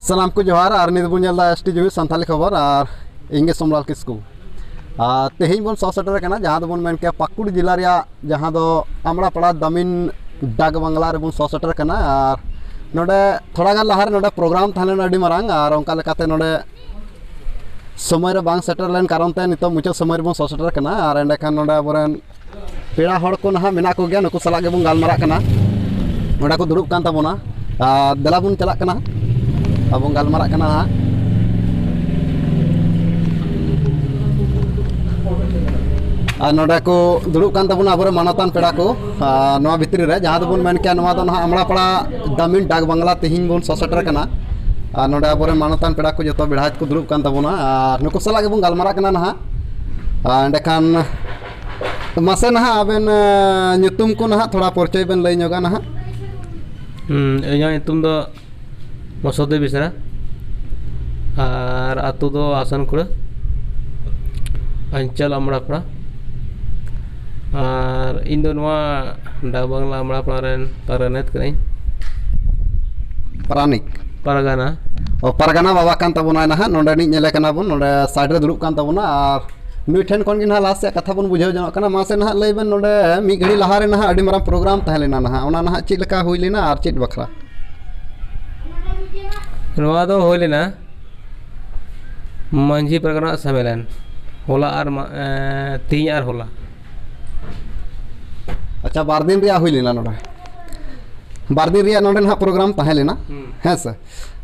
सनाम को जोहार और नित बन एसटी जुमी सानताली खबर और इंगे सोमलाल किस्कू तेहन बन सौ सेटर जहाँ बन मेन के पाकुड़ जिला जहाँ दो आमड़ापाड़ा दामिन डाक बांग्ला रे बन सौ सेटर और नोडे थोड़ा गान लहारे नोडे प्रोग्राम थाने अड़ी मारांग और उनका लेकाते नोडे समय रे बांग सेटर लेन कारण ते नितो मुचाद समय रे बन सौ सेटर और एंडेखान नोडे अबोरेन पेड़ा हड़ को नहा मेना को गया नुकु सलाग गेबन गालमारा नोडे को दुड़ुब कान ताबोना देला बन चलाक कना अब गालमारा और नोडे को दुड़ुब कान ताबोना अब मानतान पेड़ा को नवा भितरी रे जहाँ बन मेन के नवा दो ना आमड़ापाड़ा दामिन डाक बांग्ला तेहिन बन सौ सेटर कना और नोडे अब मानतान पेड़ा को जो बेढ़ाज को दुड़ुब कान ताबोना नुकु सलाग गेबन गालमारा ना एंडेखान मासे ना आबेन nyutum को ना थोड़ा परिचय बेन लई ñoga ना इᱧᱟᱹᱜ ᱧᱩᱛᱩᱢ ᱫᱚ ᱢᱚᱥᱚᱫᱮᱵ ᱵᱮᱥᱨᱟ ᱟᱨ ᱟᱛᱳ ᱫᱚ ᱟᱥᱟᱱᱠᱩᱲᱟ ᱚᱧᱪᱚᱞ ᱟᱢᱲᱟᱯᱟᱲᱟ ᱟᱨ ᱤᱧ ᱫᱚ ᱱᱚᱣᱟ ᱰᱟᱠ ᱵᱟᱝᱞᱟ ᱟᱢᱲᱟᱯᱟᱲᱟ ᱨᱮᱱ ᱯᱟᱨᱟᱱᱤᱠ ᱠᱟᱹᱱᱟᱹᱧ ᱯᱟᱨᱜᱟᱱᱟ ᱯᱟᱨᱜᱟᱱᱟ बाबा कान ताबोना ना नोडे नि नेले कना बन नोडे साइड रे दुड़ुब कान ताबोना और नुई ठेन कोन गिन लास्ट से कथा बन बुझाव जनक कना मासे ना लई बेन नोडे मी घड़ी लहारे ना अड़ी मारा प्रोग्राम तहे लेना ना ओना ना चेद लका हुई लेना और चेद बखरा नोआ दो होय लेना मांझी परगना सम्मेलन होला और तीन और होला अच्छा 12 दिन रिया हुई लेना नोडे 12 दिन रिया नोडे ना प्रोग्राम तहे लेना है सर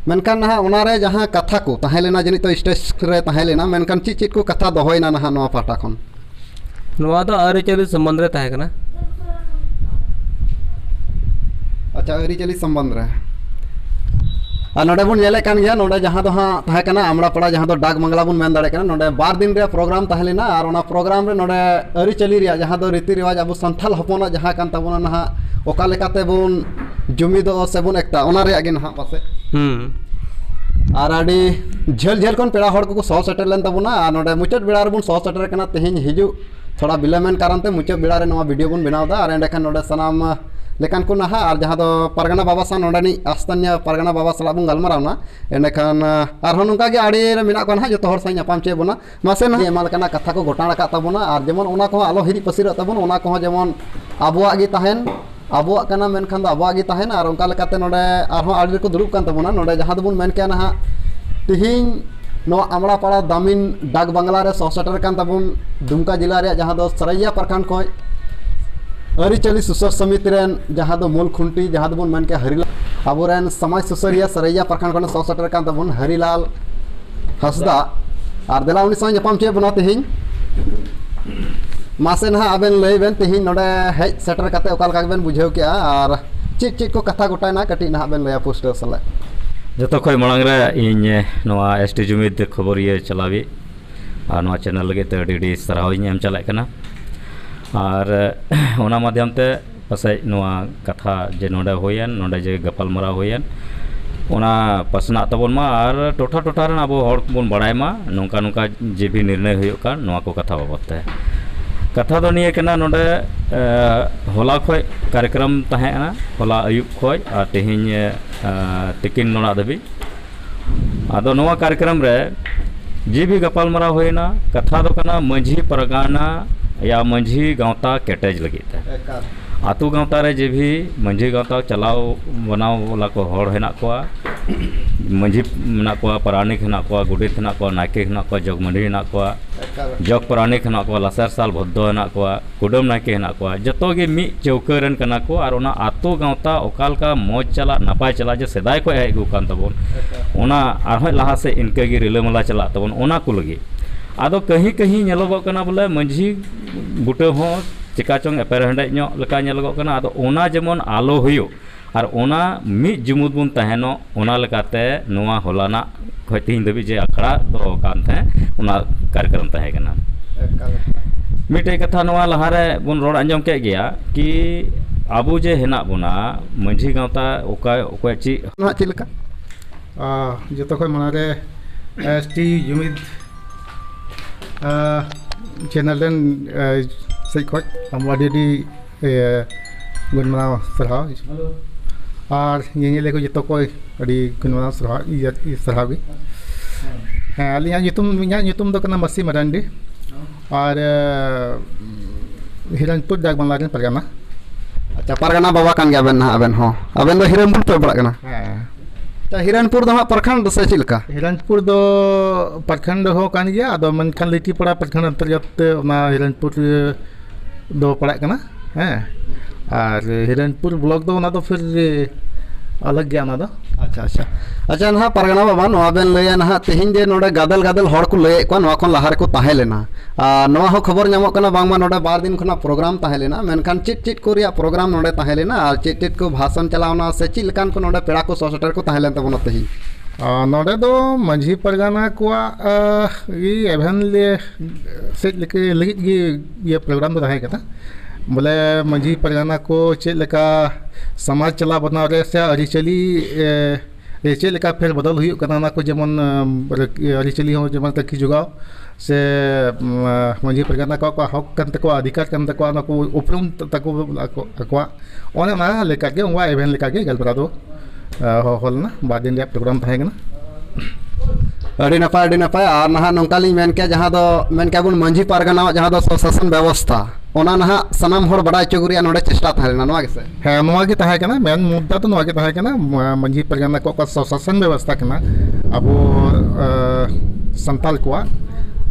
मेनकान ना ओनारे जहाँ कथा को तहे लेना जनी तो स्टेज रे तहे लेना मेनकान चीज चीज को कथा दोहयना ना नवा पाटा खन नवा दो आरिचली संबंध रे तहे कना अच्छा आरिचली संबंध रे नोडे बन नेले कान गया नोडे जहाँ दो हाँ तहे कना आमड़ापाड़ा जहाँ दो डाक बांग्ला बन मेन दाड़े कना नोडे 12 दिन रे प्रोग्राम तहे लेना और ओना प्रोग्राम रे नोडे आरिचली रे जहाँ दो रीति रिवाज अब संथाल हपना जहाँ कान ताबोना ना ओका लेकाते बन जुमिदो से बन एकटा ओना रे आगे ना पासे और अड़ी झेल झेल कौन पेड़ा हड़ को सौ सेटर लेन ताबोना नोडे मुचाद बेड़ा रे बन सौ सेटर कना तेहिन हिजु थोड़ा बिलमेन कारण ते मुचाद बेड़ा रे नवा वीडियो बन बनावदा और एंडेखान नोडे सनाम लेकान को ना और जहाँ दो परगना बाबा सा नोडे आस्तानिया परगना बाबा सला बन गालमारावना एंडेखान और नोंका गे आड़ी रे मेना को ना जो हर सा नापाम चे बोना मासे ना एमाल कना कथा को गोटा रखा ताबोना और जेमन ओना को आलो हिरी पसिर ताबोन ओना को जेमन आबुआ गे ताहेन आबुआ कना मेनखान दो आबुआ गे ताहेन और उनका लेकाते नोडे आरहों आड़ी को दुड़ुब कान ताबोना नोडे जहाँ दो मेन के ना तिहिन नो आमड़ापाड़ा दामिन डाक बांग्ला रे सौ सेटर कान ताबोन दुमका जिला रे जहाँ दो सरैया प्रखंड को आरिचली सुसर समिति रेन जहाँ दो मूल खुंटी जहाँ दो मेन के हरिलाल अबोरेन समाज सुसरिया सरैया प्रखंड को सौ सेटर कान ताबोन हरिलाल हंसदा और देला उनी सौ नापाम चे बना तिहिन मासे ना आबेन लई बेन तिहिन नोडे हेज सेटर काते ओका लका बेन बुझाव के और चीज चीज को कथा गोटायना कटी ना बेन लया पोस्टर सला जो खो मांग इन एसटी जुमिद खबर ये चलावी और चैनल लगे अड़ी साराव एम चलना और ओना माध्यम ते पासे कथा जे नोडे होयन नोडे जे गपालमारा होयन ओना पसना तबन मा और टोठा टोठा रन अब हर बन बड़ाय मा नोंका नोंका जे भी निर्णय हुयुक कान नोआ को कथा बाबत ते कथा दो निये कना नोडे होला खय कार्यक्रम तहेना होला अयुब खय और तेहिन तिकिन नोना दबी आदो नोआ कार्यक्रम रे जे भी गपालमारा होयना कथा दो कना मंझी परगाना या मंझी गाँवता केटेज लगी आतु गाँवता रे जे भी मंझी गाँवता चलाव बनाव वाला को हड़ हेना कोआ मंझी हेना कोआ परानिक हेना कोआ गुडित हेना कोआ नायके हेना कोआ जगमंडी हेना कोआ जग परानिक हेना कोआ लसर साल भद्दो हेना कोआ कुडम नायके हेना कोआ जतो गे मी चौकरन कना को और ओना आतु गाँवता ओकाल का मौज चला नपाय चला जे सेदाय को हेग कान तबोन ओना आरहों लहा से इनके गे रिलामला चला तबोन ओना को लगी आदो कहीं कहीं नेलोगो कना बोले मंझी बुटे हो चिका चोंग एपेरहेंडे लेका नेलोगो कना आदो ओना जेमन आलो हुयो और ओना मिद जुमुद बुन तहेनो ओना लेकाते नोआ होलाना खय तिहिन दबी जे अखड़ा दो कान थे ओना कार्यक्रम तहे कना मिटे कथा नोआ लहारे बुन रोड अंजम के गया कि आबू जे हेना बुना मंझी गाँवता ओका ओका ची ना चिलका जो खय मानारे एसटी जुमिद चैनल से खज हम बन मना सरहा और ये को जो को अड़ी कुनवा सरहाव गे हाँ अलिया ᱧᱩᱛᱩᱢ ᱫᱚ ᱠᱟᱱᱟ ᱢᱟᱥᱤ ᱢᱟᱨᱟᱱᱰᱤ और हिरणपुर डाक बांग्ला रेन परगना अच्छा परगना बाबा कान गया बेन अबेन हो अबेन दो हिरणपुर पे पड़ा कना अच्छा हिरणपुर दो प्रखंड से चिलका हिरणपुर दो प्रखंड हो कान गया अदो मनखान लिटी पड़ा प्रखंड अंतर्गत ना हिरणपुर दो पड़ा कना हैं और हिरणपुर ब्लॉक दो ना तो फिर अलग गया ना दो अच्छा अच्छा अच्छा ना परगना बाबा नवा बेन लया ना तेहिं जे नोडे गादल गादल हड़ को लय को नवा खन लहार को ताहे लेना नवा हो खबर नामो कना बांगमा नोडे 12 दिन खना प्रोग्राम ताहे लेना मेनखान चिट को रिया प्रोग्राम नोडे ताहे लेना और चिट को भाषण चलावना से चिल कान को नोडे पेड़ा को सोसटर को ताहे लेन तबनो तेहि नोडे दो मंझी परगना को ये एभन ले से लगी ये प्रोग्राम तो रहे कता बोले मंझी परगना को चेक लेका समाज चला बना रहे से अरिचली चेक लेका फिर बदल हुई करना को जेमन अरिचली हो जेमन तक जुगाव से मंझी परगना को हक कन तको अधिकार कन तको ना को उपरुम तको अकवा ओने ना लेका के उवा इवेंट लेका के गलबरा दो होलना बाद दिन प्रोग्राम थाहेगना अड़ी नपाय और नहा नौकाली मेन के जहाँ दो मेन के बुन मंझी परगना जहाँ दो शासन व्यवस्था ओना नहा सनाम हर बड़ा चुगुरिया नोडे चेष्टा थालेना नवा गेसे हाँ नवा के ताहे कना मेन मुद्दा तो नवा के ताहे कना मंझी परगना को शासन व्यवस्था कना अब संताल को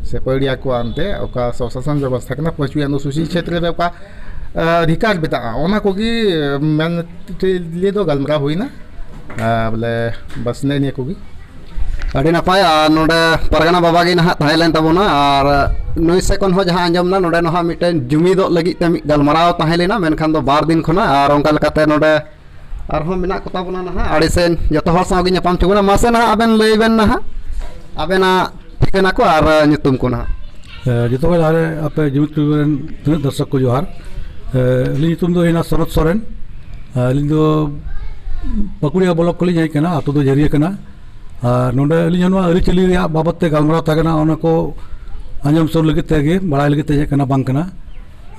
से पड़िया को अंते ओका शासन व्यवस्था कना पचवी अनुसूचित क्षेत्र रे ओका अधिकार बेटा ओना को की मेन ले दो गलमरा हुई ना बोले बस ने को की अड़ी नपाय नोडे परगना बाबा गे नहा ताहेलेन तबोना और नई से कोन हो जहां अंजमना नोडे नहा मिटेन जुमिदो लगी ते गलमराव ताहेलेना मेनखान दो 12 दिन खना और ओंका लकाते नोडे आरहो मिना को ताबोना नहा आड़ी सेन जतो हर सागे ᱧᱟᱯᱟᱢ चुगना मासे नहा अबेन लईबेन नहा अबेना ठिकाना को और ᱧᱩᱛᱩᱢ को नहा जतो को लारे आपे जुमिदरेन तिना दर्शक को जोहार ली ᱧᱩᱛᱩᱢ दो हिना शरद सोरेन ली दो पकुड़िया ब्लॉक को ली जाय कना अतो दो जरिया कना नोडे अलिनो अरिचली बाबत गलमरा तगना को आंजम सुर लगे तेगे बड़ा लगे तेज कना बांग कना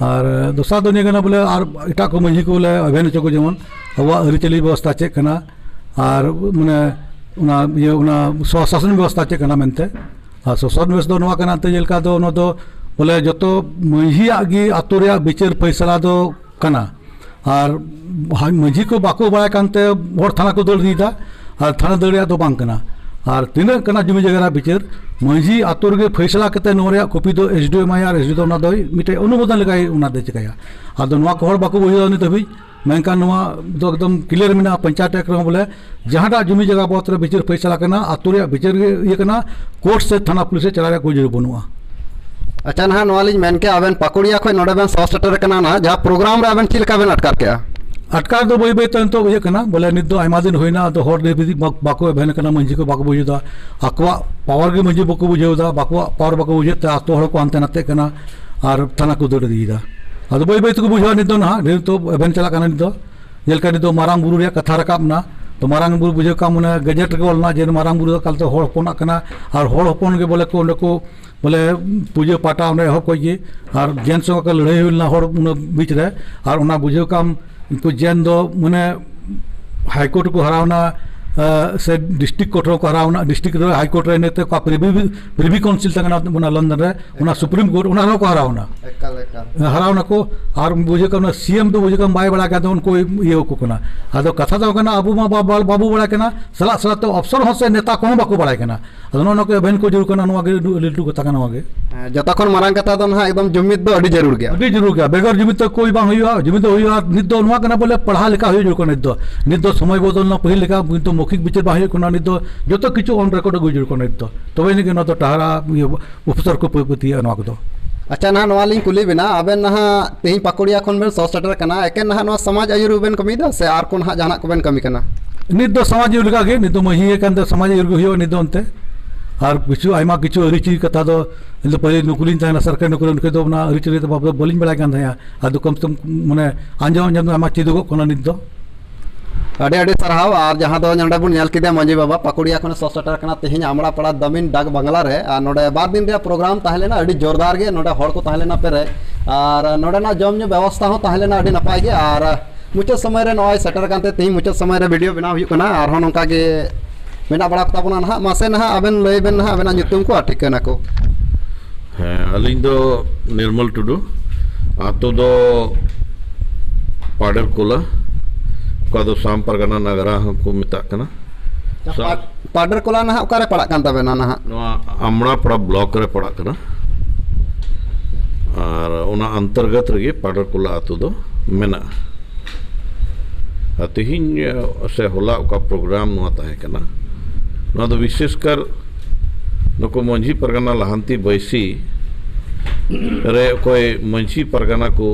और दोसर दो निया बोले और इटा को मंझी को बोले अभियान चो जेमन अब अरिचली व्यवस्था चेक कना और माने स्वशासन व्यवस्था चेक कना मेनते और शासन व्यवस्था नवा कना ते जेलका दो नो दो बोले जतो मंझिया गी आतो रे विचार फैसला दो कना और मंझी को बाको बड़ा कानते हर थाना को दौड़ दीदा और थाना दौड़िया दो बांग कना और तीन कना जमी जगह विचार मंझी आतो रे फैसला करते नोरिया कॉपी दो एसडीओ माया एसडीओ ना दो मिटे अनुमोदन लगाई उना दे चिकाया आदो नवा को हर बाको बुझा नि तभी मेनका नवा दो एकदम क्लियर मिना पंचायत एक बोले जहां जमी जगह बहुत विचार फैसला करना आतो रे विचार ये करना कोर्ट से थाना पुलिस चला कोई जरूर बनुआ अच्छा ना नवालिज मेन के अबेन पकुड़िया खय नोडे बेन सस्टेटर कना ना जहां प्रोग्राम रे अबेन चिलका बेन अटकार के अटकार दो बई बई तो ये कना बोले नित दो आयमा दिन होइना तो हर दे बाको भेन कना मंझी को बाको बुझदा अकवा पावर के मंझी बाको बुझेदा बाको पावर बाको बुझे आतो हर को अंते नाते कना और थाना को दौड़ दीदा अदो बई बई तो बुझा नित ना ढेर तो भेन चला कना नित जेलका नित मारांग बुरु रे कथा रकाब ना तो मारांग बुरु बुझे का मने गजेट के बोलना जे मारांग बुरु कल तो हर होपना कना और हर होपन के बोले को बोले पूजा पाटा उन्हें हो कोई और जेन संग का लड़ाई हुई हर बीच रे और उना बुझे काम इनको जेन दो मने हाईकोर्ट को हरावना से डिस्ट्रिक्ट कोर्ट को हरावना डिस्ट्रिक्ट हाईकोर्ट रे नेते का प्रिवी काउंसिल तकना उना लंदन रे उना सुप्रीम कोर्ट उना को हरावना हरावना को और बुझे का सीएम तो बुझे का बाय बड़ा का उनको ये को कना आदो कथा दो कना अबू मा बाबू बड़ा कना सला सला तो अफसर हो से नेता को बाको बड़ा कना अदनो नो के बेन को जरूर कना नवा के लिटू कथा कना वागे जता खन मारांग कथा दो ना एकदम जुमिद दो अडी जरूर गया बेगर जुमिद तो कोई बांग हुआ जुमिद तो हुआ नित दो नवा कना बोले पढ़ा लिखा हुई जो कना नित दो समय बदल ना पहिल लिखा तो मौखिक विचार बाहिर को नित जो तो किछु ऑन रिकॉर्ड गुजर को नित तबे नि के न तो टहरा अफसर को पति अनवा को अच्छा ना नवालिंग कुली बिना अबेन ना तेही पकुड़िया खन बेन सस्टेटर कना एकेन ना समाज आयुर बेन कमी दा से आर कोन हा जाना को बेन कमी कना नित दो समाज आयुर लगा के नित दो मही के अंदर समाज आयुर हुई नित अंते और किछु आयमा किछु अरिची कथा दो पहले नुकुलिन ताना सरकारी नुकुल उनके दो ना अरिची तो बाप बोलिन बड़ा कान था आदो कम से कम माने आंजम आंजम आमा चिदो कोना नित दो अड़े अड़े सरहाव और जहाँ दो नोडे बुन नेल किदे मंझी बाबा पकुड़िया खन सस्टेटर कना तेहिं आमड़ा पड़ा दमिन डाक बांग्ला रे और नोडे 12 दिन रे प्रोग्राम ताहेलेना अड़ी जोरदार गे नोडे हड़ को ताहेलेना पेरे और नोडे ना जम व्यवस्था हो ताहेलेना अड़ी नपाय गे और मुचाद समय रे नॉय सेटर कांते तेही मुचाद समय रे वीडियो बनाव हुयुग कना आर नोंका गे मेना बड़ा कता बना ना मासे ना आबेन लय बेन ना आबेना nyutum को ठिकाना को अलिंग दो निर्मल टुडू आतो दो पाडर कोला का दो साम परगना नगरा को मिता कना पाडर कोला ना ओकारे पड़ा कान तबेना ना नोआ आमड़ा पड़ा ब्लॉक रे पड़ा कना और उना अंतर्गत रगे पाडर कोला आतो दो मेना तिहिन से होला का प्रोग्राम नोआ ताहे कना नोआ दो विशेषकर नुको मंझी परगना लहांती बैसी रे कोई मंझी परगना को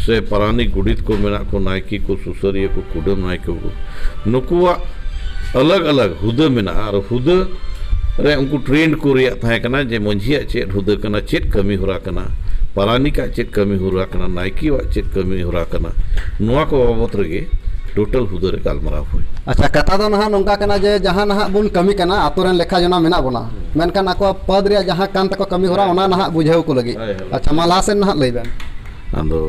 से परानी गुड़ित को मेना को नायकी को सुसरिया को कुडम नायकी को नुकुआ अलग अलग हुद मेना और हुद रे उनको ट्रेंड को रिया थाहे कना जे मंझिया चेत हुद कना चेत कमी हुरा कना परानी का चेत कमी हुरा कना नायकी वा चेत कमी हुरा कना नुआ को बाबत रगे टोटल हुदर गालमाराव हुई। अच्छा कथा दो ना नोंका कना जे जहां ना बुन कमी कना आतोरेन लेखा जना मेना बोना मेनखान आको पद रे जहां कान तको कमी होरा ओना ना बुझाव को लगी। अच्छा माला से ना लई बेन आदो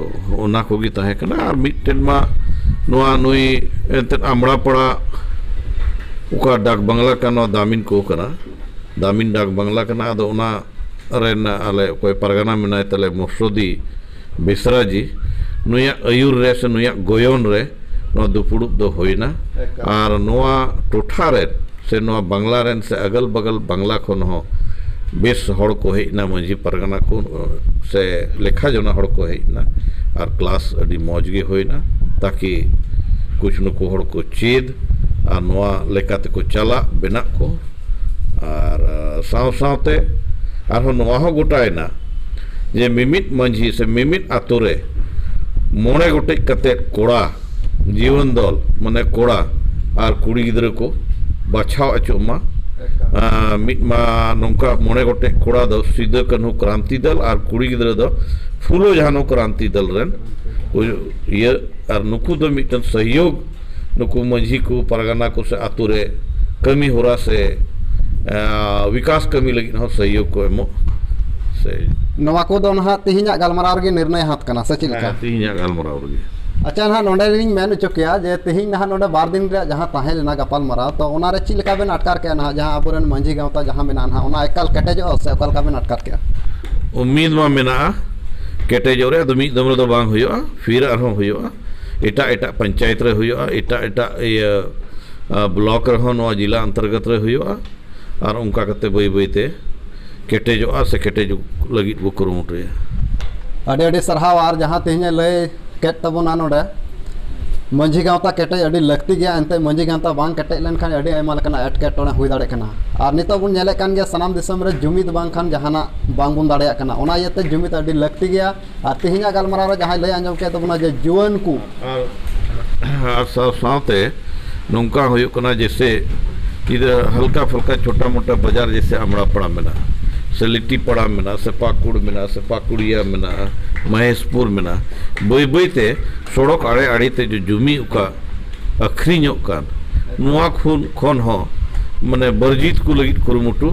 ओना को गी ताहे कना और मिटन मा नोआ नुई एते आमड़ा पड़ा उका डाक बंगला कना दामिन को कना दामिन डाक बंगला कना आदो ओना रेन आले कोई परगना मेना तले मफसदी बेसरा जी नुया अयुर रे से नुया गोयन रे नोआ दुपुड़ुब दो होइना और नोआ टोठा रे से नोआ बांग्ला रेन से अगल बगल बांग्ला खन हो बेस हड़ को हेना मंझी परगना को से लेखा जना हड़ को हेना और क्लास अडी मौज गे होइना ताकि कुछ नुको हड़ को चेद और नोआ लेकाते को चला बेना को और साव सावते और नोआ हो गोटायना जे मिमित मंझी से मिमित आतोरे मोड़े गोटे कते कोड़ा जीवन दल माने कोड़ा और कुड़ी गिद्र को बाछाव अचुमा मिटमा नौका मोड़े गोटे कोड़ा दो सीधे कन्हु क्रांति दल और कुड़ी गिद्र दो फूलो जहानो क्रांति दल रेन ये और नुकु दो मिटन सहयोग नुकु मंझी को परगना को से आतुरे कमी होरा से विकास कमी लगी हो सहयोग को एमो से नवा को दो ना तिहिना गालमाराव गे निर्णय हाथ कना से चिलका तिहिना गालमाराव गे। अच्छा ना नोडे लिंग मेन चुकिया जे तिहिन ना नोडे 12 दिन रे जहां ताहे लेना गपाल मारा तो ओना रे चिलका बेन अटकार के ना जहां अबोरन मंझी गांवता जहां मेना ना ओना एकल केटेजो से एकल का बेन अटकार के उम्मीद मा मेना केटेजो रे दमी दमरो दो बांग हुयो फिर अरहो हुयो एटा एटा पंचायत रे हुयो एटा एटा ब्लॉक रे नो जिला अंतर्गत रे हुयो और उनका कते बई बईते केटेजो से केटेजो लगी वो करुमुटे अडे अडे सरहाव आर जहां तिहिन लय केट तबोना नोडे मंझी गांवता केटे अडी लगती गया एनते मंझी गांवता बांग केटे लेन खान अडी आयमा लकना एटकेटोणे हुई दाड़े कना और नितो बुन नेले कान गया सनाम दिसम रे जुमिद बांग खान जहाना बांग बुन दाड़े कना ओना येते जुमिद अडी लगती गया और तिहिना गालमाराव रे जहां लय आंजम के तबोना जे जुवन को और साथे नोंका हुयो कना जैसे इधर हल्का फुल्का छोटा मोटा बाजार जैसे अमड़ा पड़ा मेना से लिट्टी पड़ा मेना से पाकुड़ मेना से पाकुड़िया मेना महेशपुर मेना बई बईते सड़क आड़े आड़े ते जो जुमी उका अखरीñो कान नुआ खन हो माने बरजीत को लगित कुरुमुटु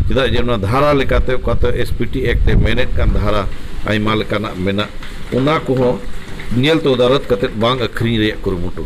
चेदा जे ना धारा लेकाते उकाते एसपीटी एक्ट मेनेट कान धारा आइमा लेकाना मेना उना को हो नेल तो दारत कते बांग अखरी रे कुरुमुटु